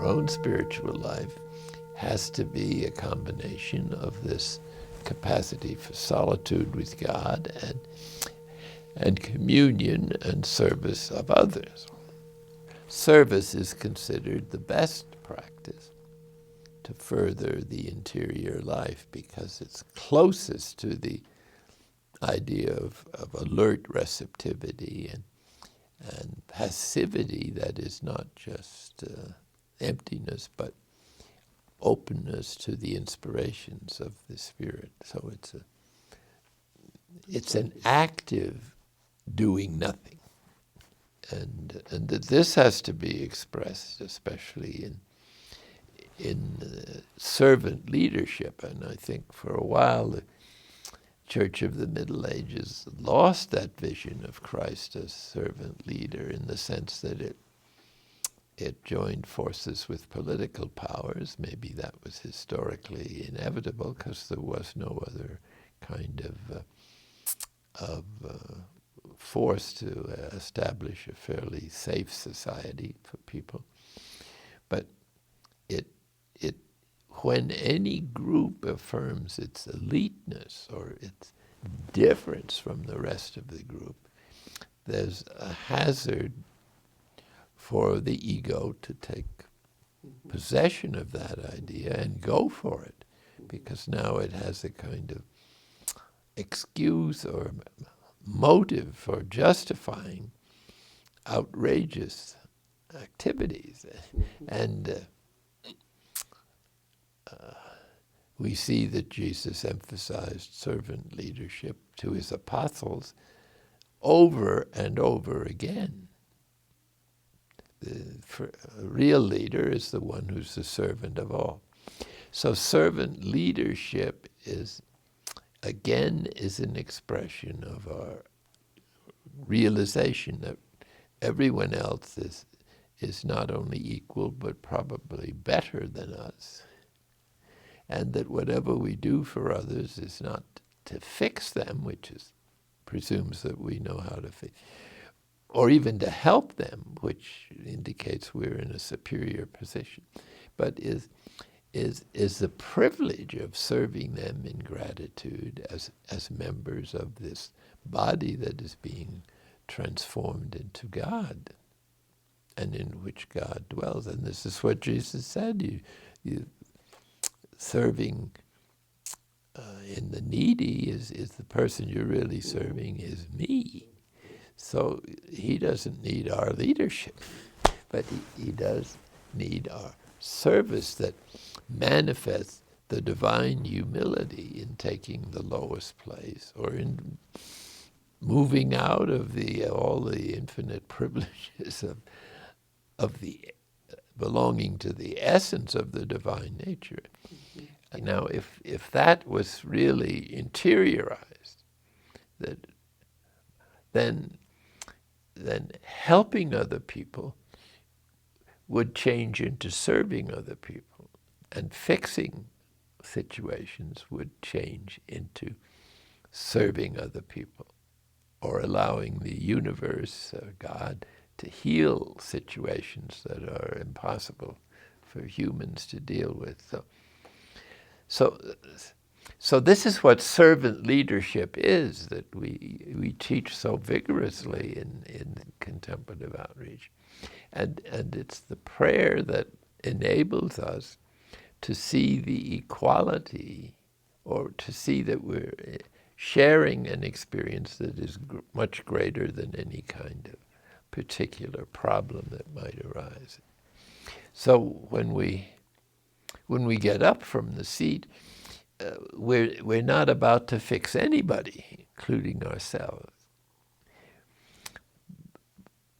own spiritual life has to be a combination of this capacity for solitude with God and communion and service of others. Service is considered the best practice to further the interior life because it's closest to the idea of alert receptivity and passivity that is not just emptiness, but openness to the inspirations of the Spirit. So it's an active doing nothing. And that this has to be expressed, especially in servant leadership. And I think for a while the Church of the Middle Ages lost that vision of Christ as servant leader in the sense that it joined forces with political powers. Maybe that was historically inevitable because there was no other kind of force to establish a fairly safe society for people. But when any group affirms its eliteness or its difference from the rest of the group, there's a hazard for the ego to take possession of that idea and go for it, because now it has a kind of excuse or motive for justifying outrageous activities. And we see that Jesus emphasized servant leadership to his apostles over and over again. A real leader is the one who's the servant of all. So servant leadership is an expression of our realization that everyone else is not only equal but probably better than us, and that whatever we do for others is not to fix them, which presumes that we know how to fix, or even to help them, which indicates we're in a superior position, but is the privilege of serving them in gratitude as members of this body that is being transformed into God and in which God dwells. And this is what Jesus said, you serving in the needy is the person you're really serving is me. So he doesn't need our leadership, but he does need our service that manifests the divine humility in taking the lowest place, or in moving out of all the infinite privileges of the belonging to the essence of the divine nature. Now, if that was really interiorized, then helping other people would change into serving other people, and fixing situations would change into serving other people, or allowing the universe, God, to heal situations that are impossible for humans to deal with. So this is what servant leadership is, that we teach so vigorously in contemplative outreach. And it's the prayer that enables us to see the equality, or to see that we're sharing an experience that is much greater than any kind of particular problem that might arise. So when we get up from the seat, we're not about to fix anybody, including ourselves,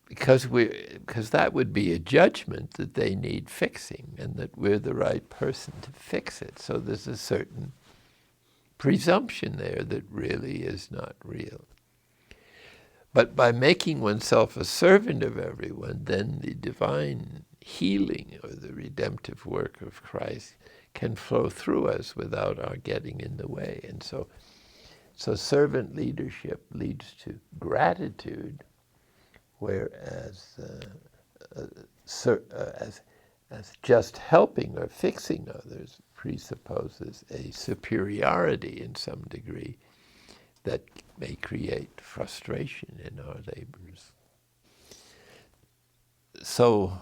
because that would be a judgment that they need fixing and that we're the right person to fix it. So there's a certain presumption there that really is not real. But by making oneself a servant of everyone, then the divine healing or the redemptive work of Christ can flow through us without our getting in the way. And so servant leadership leads to gratitude, whereas as just helping or fixing others presupposes a superiority in some degree that may create frustration in our labors. So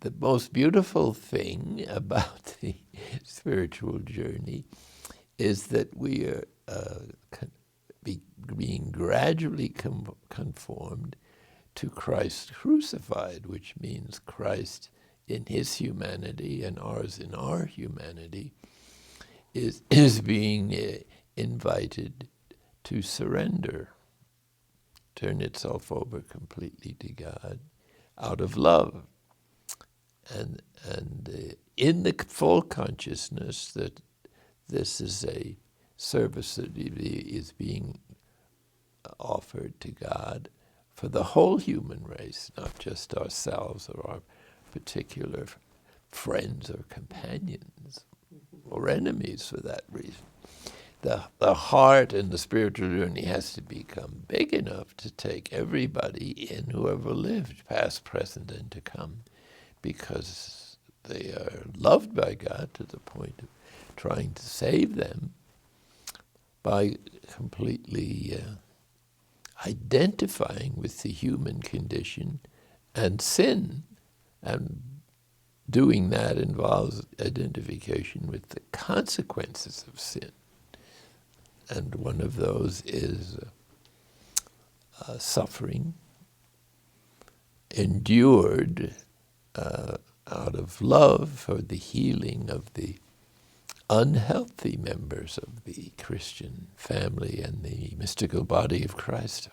the most beautiful thing about the spiritual journey is that we are being gradually conformed to Christ crucified, which means Christ in his humanity and ours in our humanity is being invited to surrender, turn itself over completely to God out of love. And in the full consciousness that this is a service that is being offered to God for the whole human race, not just ourselves or our particular friends or companions or enemies for that reason. The heart and the spiritual journey has to become big enough to take everybody in who ever lived, past, present, and to come, because they are loved by God to the point of trying to save them by completely identifying with the human condition and sin. And doing that involves identification with the consequences of sin. And one of those is suffering endured out of love for the healing of the unhealthy members of the Christian family and the mystical body of Christ.